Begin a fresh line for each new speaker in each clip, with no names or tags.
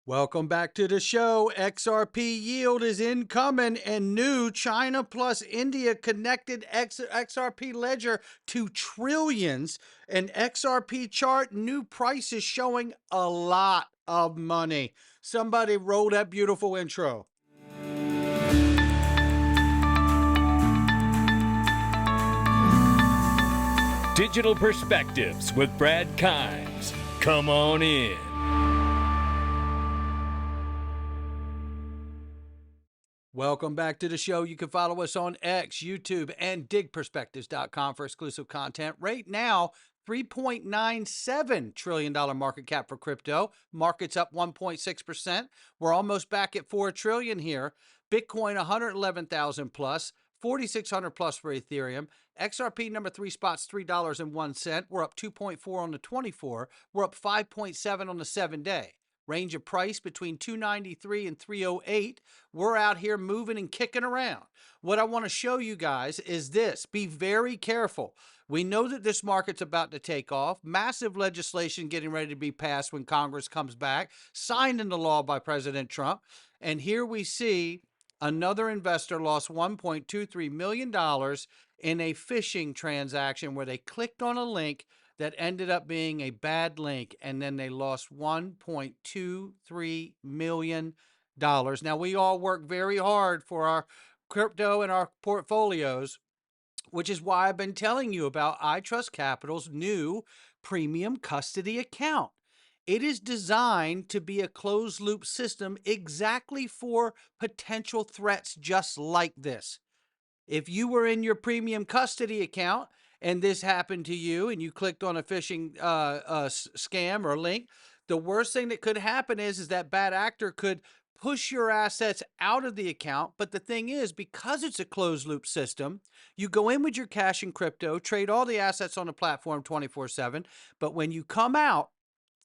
Welcome back to the show. XRP yield is incoming, and new China plus India connected XRP Ledger to trillions. An XRP chart, new prices showing a lot of money. Somebody roll that beautiful intro.
Digital Perspectives with Brad Kimes. Come on in.
Welcome back to the show. You can follow us on X, YouTube, and DigPerspectives.com for exclusive content. Right now, $3.97 trillion market cap for crypto. Market's up 1.6%. We're almost back at $4 trillion here. Bitcoin 111,000 plus, 4,600 plus for Ethereum. XRP number 3 spot's $3.01. We're up 2.4 on the 24. We're up 5.7 on the 7-day. Range of price between 293 and 308. We're out here moving and kicking around. What I want to show you guys is this. Be very careful. We know that this market's about to take off. Massive legislation getting ready to be passed when Congress comes back, signed into law by President Trump. And here we see another investor lost $1.23 million in a phishing transaction where they clicked on a link that ended up being a bad link, and then they lost $1.23 million. Now, we all work very hard for our crypto and our portfolios, which is why I've been telling you about iTrustCapital's new premium custody account. It is designed to be a closed loop system exactly for potential threats just like this. If you were in your premium custody account and this happened to you and you clicked on a phishing scam or link, the worst thing that could happen is that bad actor could push your assets out of the account. But the thing is, because it's a closed loop system, you go in with your cash and crypto, trade all the assets on the platform 24/7. But when you come out,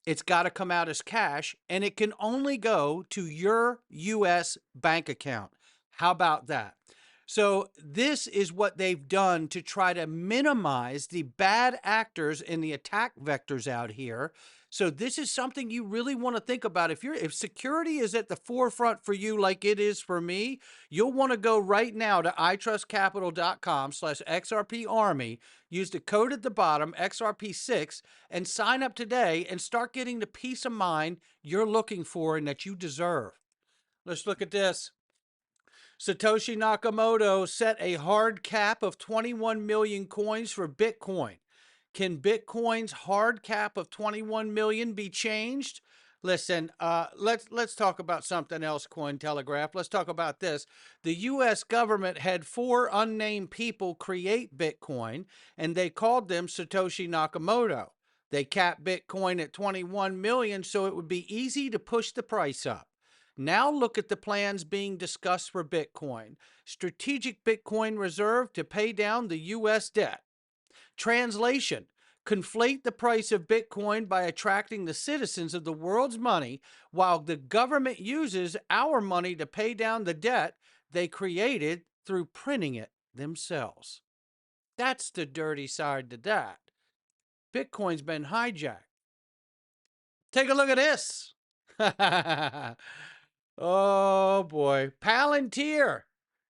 it's got to come out as cash, and it can only go to your US bank account. How about that? So this is what they've done to try to minimize the bad actors and the attack vectors out here. So this is something you really want to think about. If security is at the forefront for you like it is for me, you'll want to go right now to itrustcapital.com/XRPArmy, use the code at the bottom, XRP6, and sign up today and start getting the peace of mind you're looking for and that you deserve. Let's look at this. Satoshi Nakamoto set a hard cap of 21 million coins for Bitcoin. Can Bitcoin's hard cap of 21 million be changed? Listen, let's talk about something else, Cointelegraph. Let's talk about this. The U.S. government had 4 unnamed people create Bitcoin, and they called them Satoshi Nakamoto. They capped Bitcoin at 21 million, so it would be easy to push the price up. Now look at the plans being discussed for Bitcoin. Strategic Bitcoin reserve to pay down the U.S. debt. Translation: conflate the price of Bitcoin by attracting the citizens of the world's money while the government uses our money to pay down the debt they created through printing it themselves. That's the dirty side to that. Bitcoin's been hijacked. Take a look at this. Oh boy. Palantir.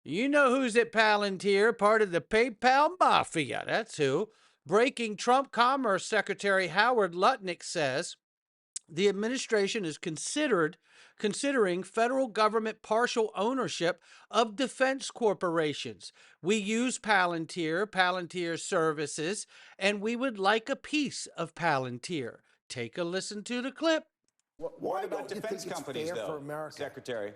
You know who's at Palantir, part of the PayPal Mafia. That's who. Breaking Trump Commerce Secretary Howard Lutnick says the administration is considering federal government partial ownership of defense corporations. We use Palantir services, and we would like a piece of Palantir. Take a listen to the clip.
What about defense companies, though, Secretary?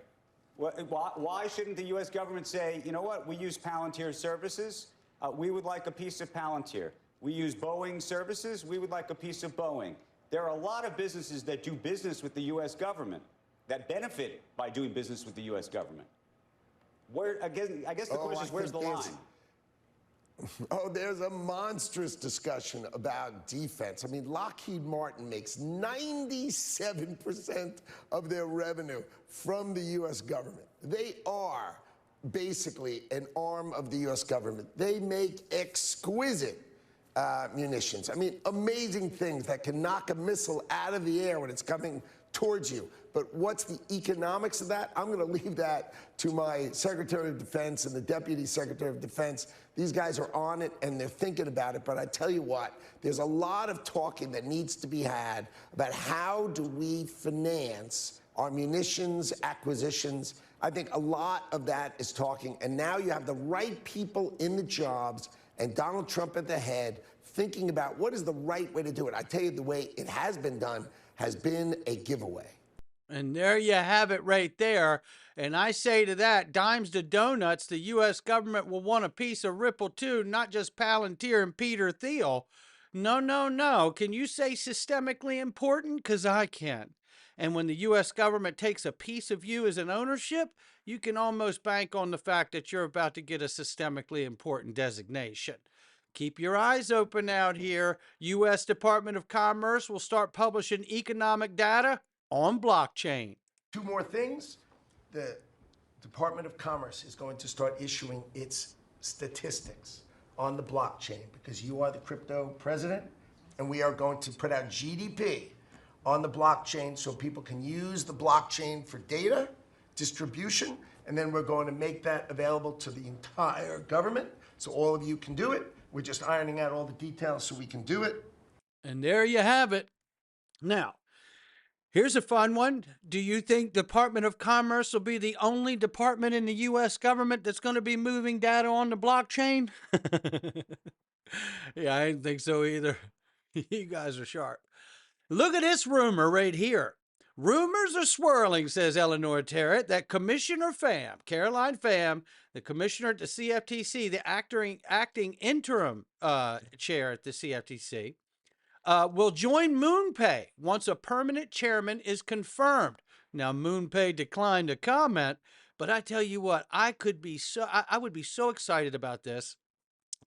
Why shouldn't the U.S. government say, you know what, we use Palantir services, we would like a piece of Palantir. We use Boeing services, we would like a piece of Boeing. There are a lot of businesses that do business with the U.S. government that benefit by doing business with the U.S. government. I guess the question is, where's the line?
Oh, there's a monstrous discussion about defense. I mean, Lockheed Martin makes 97% of their revenue from the U.S. government. They are basically an arm of the U.S. government. They make exquisite munitions. I mean, amazing things that can knock a missile out of the air when it's coming towards you. But what's the economics of that? I'm going to leave that to my Secretary of Defense and the Deputy Secretary of Defense. These guys are on it and they're thinking about it. But I tell you what, there's a lot of talking that needs to be had about how do we finance our munitions acquisitions. I think a lot of that is talking. And now you have the right people in the jobs and Donald Trump at the head thinking about what is the right way to do it. I tell you, the way it has been done has been a giveaway.
And there you have it right there. And I say to that, dimes to donuts, the U.S. government will want a piece of Ripple too, not just Palantir and Peter Thiel. No, no, no. Can you say systemically important? Because I can. And when the U.S. government takes a piece of you as an ownership, you can almost bank on the fact that you're about to get a systemically important designation. Keep your eyes open out here. U.S. Department of Commerce will start publishing economic data on blockchain.
Two more things. The Department of Commerce is going to start issuing its statistics on the blockchain because you are the crypto president, and we are going to put out GDP on the blockchain so people can use the blockchain for data distribution, and then we're going to make that available to the entire government so all of you can do it. We're just ironing out all the details so we can do it.
And there you have it. Now, here's a fun one. Do you think Department of Commerce will be the only department in the U.S. government that's going to be moving data on the blockchain? Yeah, I didn't think so either. You guys are sharp. Look at this rumor right here. Rumors are swirling, says Eleanor Terrett, that Commissioner Pham, Caroline Pham, the commissioner at the CFTC, the acting interim chair at the CFTC, will join MoonPay once a permanent chairman is confirmed. Now, MoonPay declined to comment, but I tell you what, I would be so excited about this.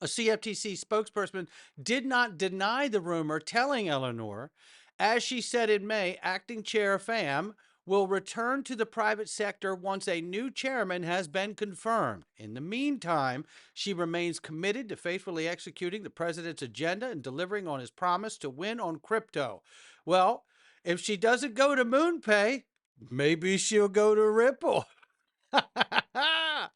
A CFTC spokesperson did not deny the rumor, telling Eleanor, as she said in May, acting chair Pham will return to the private sector once a new chairman has been confirmed. In the meantime, she remains committed to faithfully executing the president's agenda and delivering on his promise to win on crypto. Well, if she doesn't go to MoonPay, maybe she'll go to Ripple. How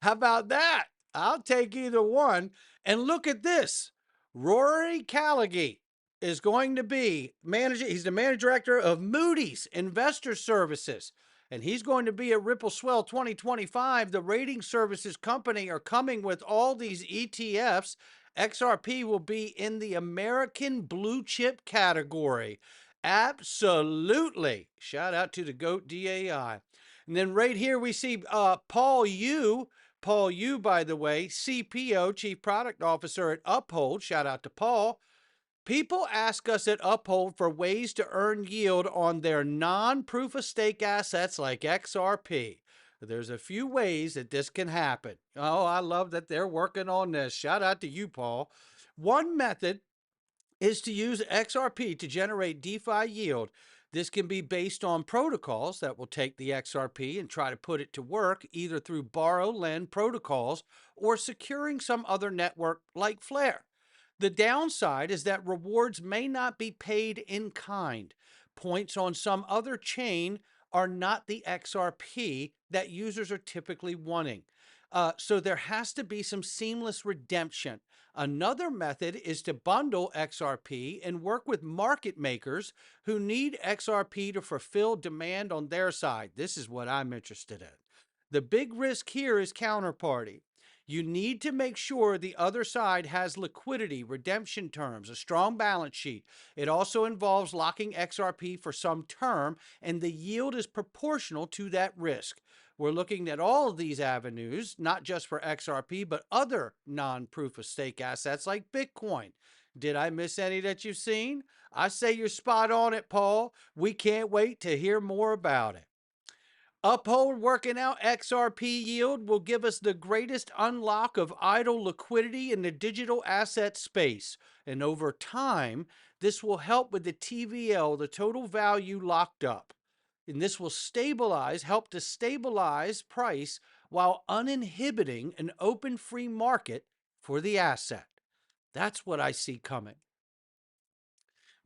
about that? I'll take either one. And look at this. Rory Callaghan is going to be he's the managing director of Moody's Investor Services, and he's going to be at Ripple Swell 2025. The rating services company are coming with all these ETFs. XRP will be in the American blue chip category. Absolutely. Shout out to the GOAT DAI. And then right here we see Paul Yu. Paul Yu, by the way, CPO, Chief Product Officer at Uphold. Shout out to Paul. People ask us at Uphold for ways to earn yield on their non-proof-of-stake assets like XRP. There's a few ways that this can happen. Oh, I love that they're working on this. Shout out to you, Paul. One method is to use XRP to generate DeFi yield. This can be based on protocols that will take the XRP and try to put it to work either through borrow-lend protocols or securing some other network like Flare. The downside is that rewards may not be paid in kind. Points on some other chain are not the XRP that users are typically wanting. So there has to be some seamless redemption. Another method is to bundle XRP and work with market makers who need XRP to fulfill demand on their side. This is what I'm interested in. The big risk here is counterparty. You need to make sure the other side has liquidity, redemption terms, a strong balance sheet. It also involves locking XRP for some term, and the yield is proportional to that risk. We're looking at all of these avenues, not just for XRP, but other non-proof-of-stake assets like Bitcoin. Did I miss any that you've seen? I say you're spot on it, Paul. We can't wait to hear more about it. Uphold working out XRP yield will give us the greatest unlock of idle liquidity in the digital asset space. And over time, this will help with the TVL, the total value locked up. And this will help to stabilize price while uninhibiting an open free market for the asset. That's what I see coming.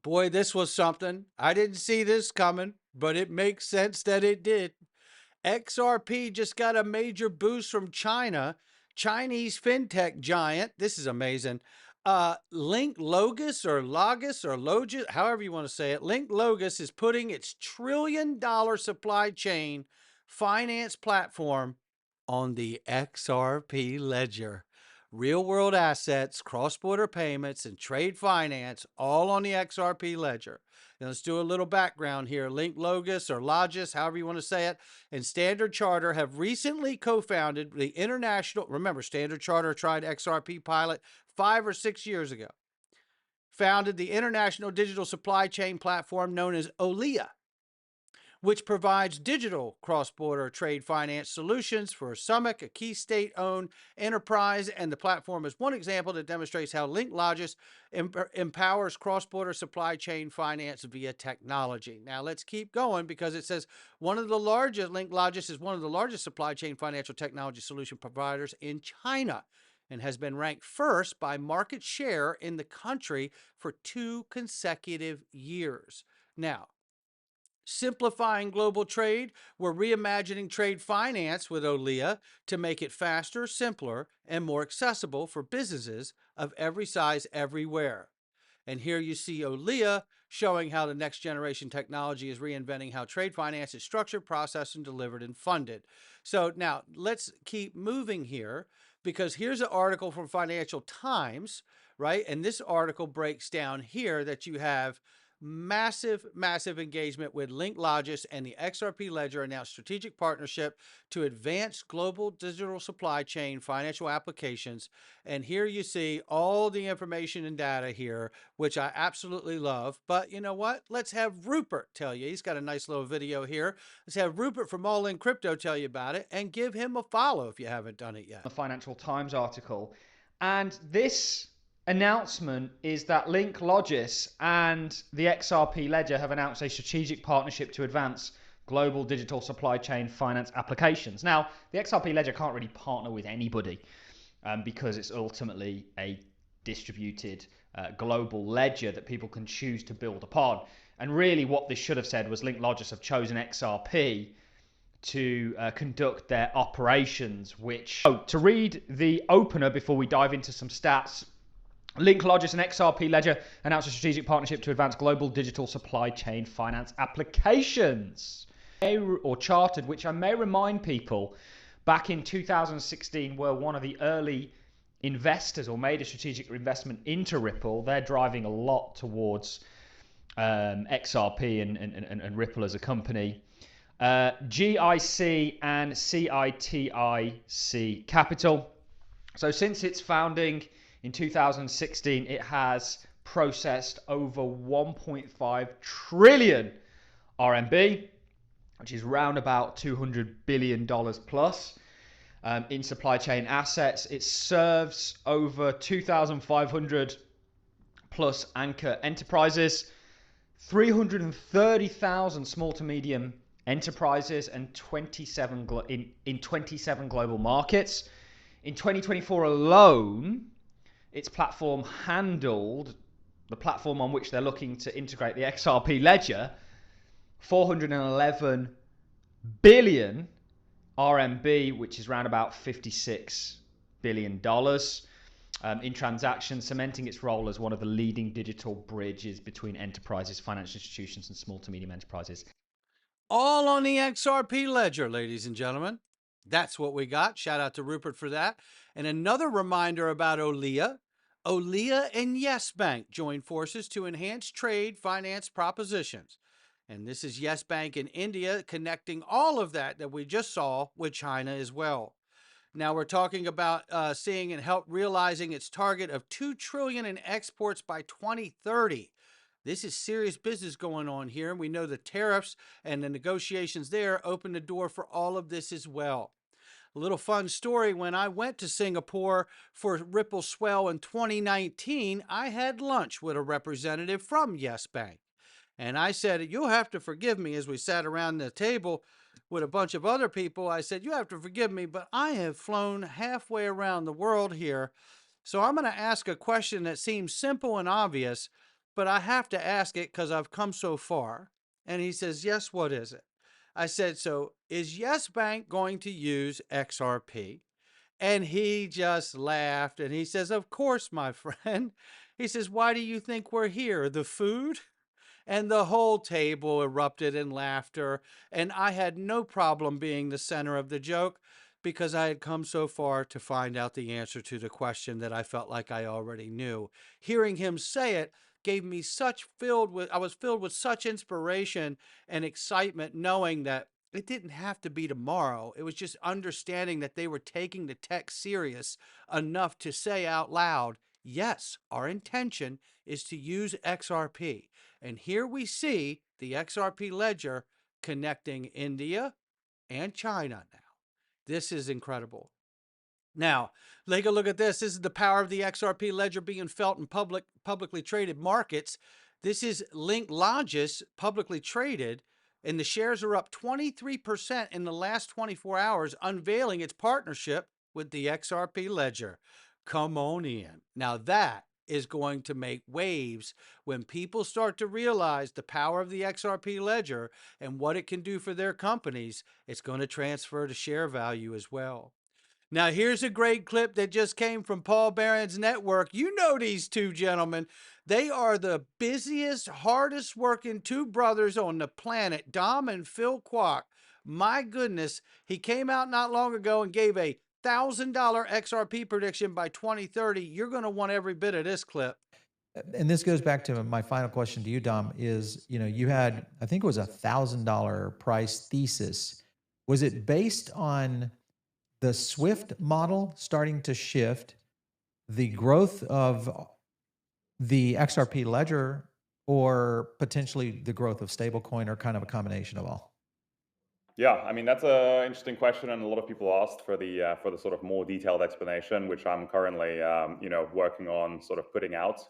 Boy, this was something. I didn't see this coming. but it makes sense that it did. XRP just got a major boost from China. Chinese fintech giant, this is amazing. Linklogis or Logis or Logis, however you want to say it, Linklogis is putting its trillion-dollar supply chain finance platform on the XRP Ledger. Real-world assets, cross-border payments, and trade finance all on the XRP Ledger. Now let's do a little background here. Linklogis or Logis, however you want to say it, and Standard Charter have recently co-founded the international, remember Standard Charter tried XRP pilot 5 or 6 years ago, founded the international digital supply chain platform known as OLIA, which provides digital cross-border trade finance solutions for Summit, a key state-owned enterprise, and the platform is one example that demonstrates how Linklogis empowers cross-border supply chain finance via technology. Now let's keep going because it says Linklogis is one of the largest supply chain financial technology solution providers in China and has been ranked first by market share in the country for 2 consecutive years. Now, simplifying global trade, we're reimagining trade finance with OLIA to make it faster, simpler, and more accessible for businesses of every size everywhere. And here you see OLIA showing how the next generation technology is reinventing how trade finance is structured, processed, and delivered and funded. So now let's keep moving here because here's an article from Financial Times, right? And this article breaks down here that you have massive engagement with Linklogis and the XRP Ledger announced strategic partnership to advance global digital supply chain financial applications. And here you see all the information and data here, which I absolutely love. But you know what? Let's have Rupert tell you. He's got a nice little video here. Let's have Rupert from All In Crypto tell you about it and give him a follow if you haven't done it yet.
The Financial Times article. And this announcement is that Linklogis and the XRP Ledger have announced a strategic partnership to advance global digital supply chain finance applications. Now, the XRP Ledger can't really partner with anybody because it's ultimately a distributed global ledger that people can choose to build upon. And really what this should have said was Linklogis have chosen XRP to conduct their operations, which... So, to read the opener before we dive into some stats, Linklogis and XRP Ledger announced a strategic partnership to advance global digital supply chain finance applications, or chartered, which I may remind people, back in 2016 were one of the early investors or made a strategic investment into Ripple. They're driving a lot towards XRP and Ripple as a company. GIC and CITIC Capital. So since its founding in 2016, it has processed over 1.5 trillion RMB, which is round about $200 billion plus in supply chain assets. It serves over 2,500 plus anchor enterprises, 330,000 small to medium enterprises, and 27 global markets. In 2024 alone, its platform handled, the platform on which they're looking to integrate the XRP Ledger, 411 billion RMB, which is around about $56 billion in transactions, cementing its role as one of the leading digital bridges between enterprises, financial institutions, and small to medium enterprises.
All on the XRP Ledger, ladies and gentlemen. That's what we got. Shout out to Rupert for that. And another reminder about OLIA. OLIA and Yes Bank join forces to enhance trade finance propositions. And this is Yes Bank in India connecting all of that we just saw with China as well. Now we're talking about seeing and help realizing its target of $2 trillion in exports by 2030. This is serious business going on here, and we know the tariffs and the negotiations there open the door for all of this as well. A little fun story, when I went to Singapore for Ripple Swell in 2019, I had lunch with a representative from Yes Bank. And I said, you'll have to forgive me, as we sat around the table with a bunch of other people. I said, you have to forgive me, but I have flown halfway around the world here. So I'm going to ask a question that seems simple and obvious, but I have to ask it because I've come so far. And he says, yes, what is it? I said, so is Yes Bank going to use XRP? And he just laughed and he says, of course, my friend. He says, why do you think we're here? The food? And the whole table erupted in laughter. And I had no problem being the center of the joke because I had come so far to find out the answer to the question that I felt like I already knew. Hearing him say it gave me I was filled with such inspiration and excitement, knowing that it didn't have to be tomorrow. It was just understanding that they were taking the tech serious enough to say out loud, yes, our intention is to use XRP. And here we see the XRP ledger connecting India and China now. This is incredible. Now, take a look at this. This is the power of the XRP ledger being felt in publicly traded markets. This is Linklogis, publicly traded, and the shares are up 23% in the last 24 hours, unveiling its partnership with the XRP ledger. Come on in. Now that is going to make waves when people start to realize the power of the XRP ledger and what it can do for their companies. It's going to transfer to share value as well. Now, here's a great clip that just came from Paul Barron's network. You know these two gentlemen. They are the busiest, hardest working two brothers on the planet, Dom and Phil Kwok. My goodness, he came out not long ago and gave a $1,000 XRP prediction by 2030. You're going to want every bit of this clip.
And this goes back to my final question to you, Dom, is, you had, I think it was $1,000 price thesis. Was it based on the Swift model starting to shift, the growth of the XRP ledger, or potentially the growth of stablecoin, or kind of a combination of all?
Yeah, I mean, that's an interesting question, and a lot of people asked for the sort of more detailed explanation, which I'm currently working on sort of putting out.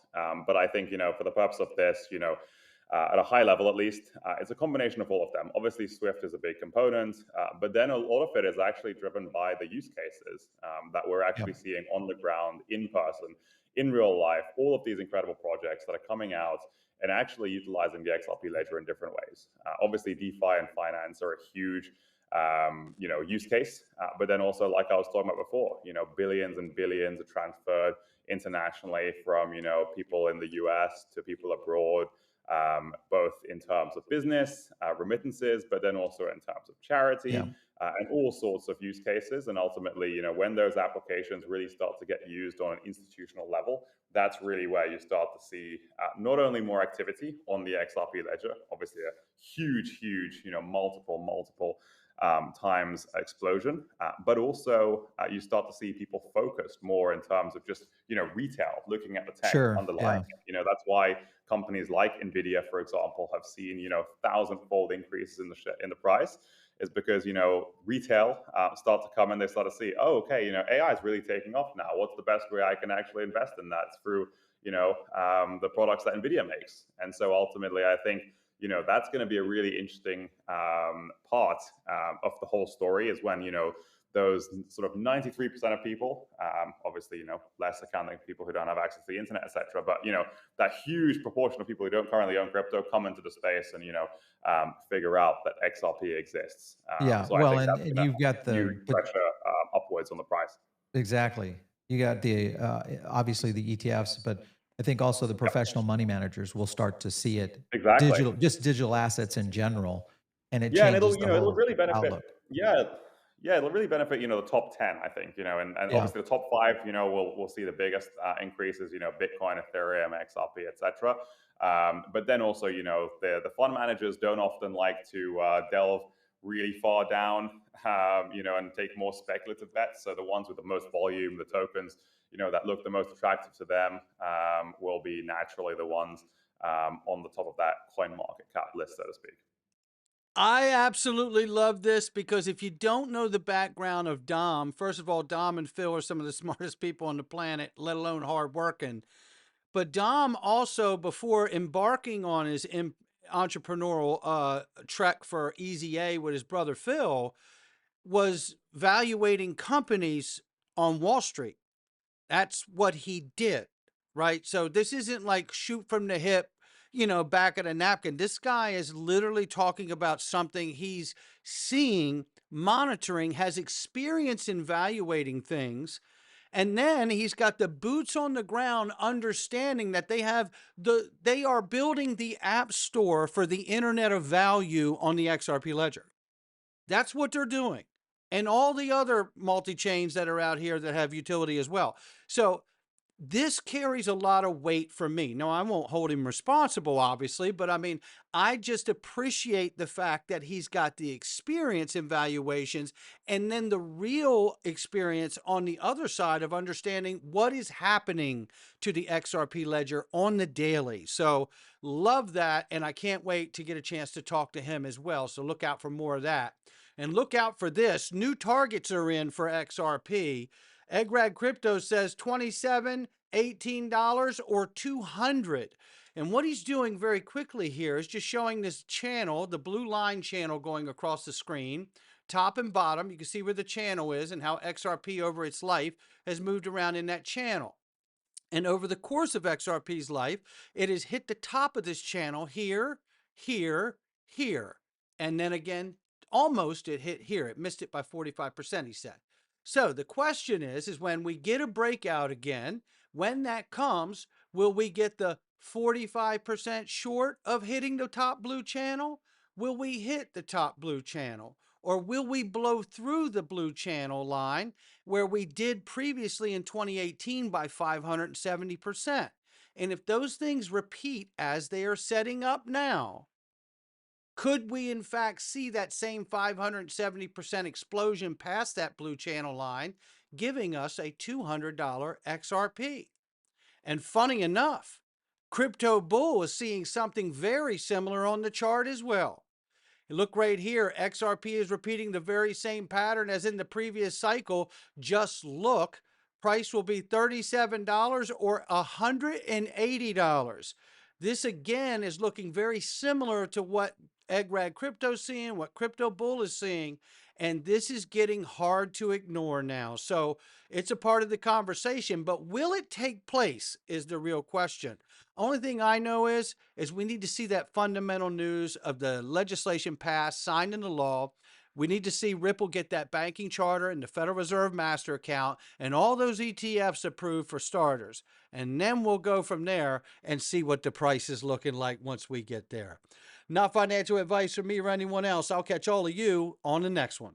But I think for the purpose of this, at a high level at least, it's a combination of all of them. Obviously, Swift is a big component, but then a lot of it is actually driven by the use cases that we're actually seeing on the ground, in person, in real life. All of these incredible projects that are coming out and actually utilizing the XRP ledger in different ways. Obviously, DeFi and finance are a huge use case, but then also, like I was talking about before, billions and billions are transferred internationally from people in the US to people abroad. Both in terms of business, remittances, but then also in terms of charity, and all sorts of use cases. And ultimately, when those applications really start to get used on an institutional level, that's really where you start to see not only more activity on the XRP ledger, obviously a huge, multiple times explosion, but also you start to see people focused more in terms of just retail, looking at the tech underlying. That's why companies like Nvidia, for example, have seen 1,000-fold increases in the price, is because retail start to come and they start to see, oh, okay, AI is really taking off now. What's the best way I can actually invest in that? It's through the products that Nvidia makes. And so ultimately, I think that's going to be a really interesting part of the whole story, is when those sort of 93% of people, obviously less accounting people who don't have access to the internet, etc. But that huge proportion of people who don't currently own crypto come into the space and figure out that XRP exists.
So well, and you've got the
pressure upwards on the price.
Exactly. You got the obviously the ETFs, but I think also the professional money managers will start to see it.
Exactly.
Digital assets in general, and it
and
changes
it'll really benefit.
outlook.
It'll really benefit the top 10, I think, and obviously the top 5, we'll see the biggest increases, Bitcoin, Ethereum, XRP, etc. But then also, the fund managers don't often like to delve really far down, and take more speculative bets. So the ones with the most volume, the tokens, that look the most attractive to them, will be naturally the ones on the top of that coin market cap list, so to speak.
I absolutely love this, because if you don't know the background of Dom, first of all, Dom and Phil are some of the smartest people on the planet, let alone hardworking. But Dom also, before embarking on his entrepreneurial trek for Easy A with his brother Phil, was valuating companies on Wall Street. That's what he did, right? So this isn't like shoot from the hip. back at a napkin. This guy is literally talking about something he's seeing, monitoring, has experience in evaluating things. And then he's got the boots on the ground, understanding that they are building the app store for the Internet of Value on the XRP Ledger. That's what they're doing. And all the other multi-chains that are out here that have utility as well. So this carries a lot of weight for me. No, I won't hold him responsible, obviously, but I mean, I just appreciate the fact that he's got the experience in valuations and then the real experience on the other side of understanding what is happening to the XRP ledger on the daily. So love that. And I can't wait to get a chance to talk to him as well. So look out for more of that. And look out for this. New targets are in for XRP. Egrad Crypto says $27, $18, or $200. And what he's doing very quickly here is just showing this channel, the blue line channel going across the screen, top and bottom. You can see where the channel is and how XRP over its life has moved around in that channel. And over the course of XRP's life, it has hit the top of this channel here, here, here. And then again, almost it hit here. It missed it by 45%, he said. So the question is when we get a breakout again, when that comes, will we get the 45% short of hitting the top blue channel? Will we hit the top blue channel? Or will we blow through the blue channel line where we did previously in 2018 by 570%? And if those things repeat as they are setting up now, could we in fact see that same 570% explosion past that blue channel line, giving us a $200 XRP? And funny enough, Crypto Bull is seeing something very similar on the chart as well. Look right here, XRP is repeating the very same pattern as in the previous cycle. Just look, price will be $37 or $180. This again is looking very similar to what Egrad Crypto is seeing, what Crypto Bull is seeing, and this is getting hard to ignore now. So it's a part of the conversation, but will it take place is the real question. Only thing I know is we need to see that fundamental news of the legislation passed, signed into law. We need to see Ripple get that banking charter and the Federal Reserve master account and all those ETFs approved for starters. And then we'll go from there and see what the price is looking like once we get there. Not financial advice from me or anyone else. I'll catch all of you on the next one.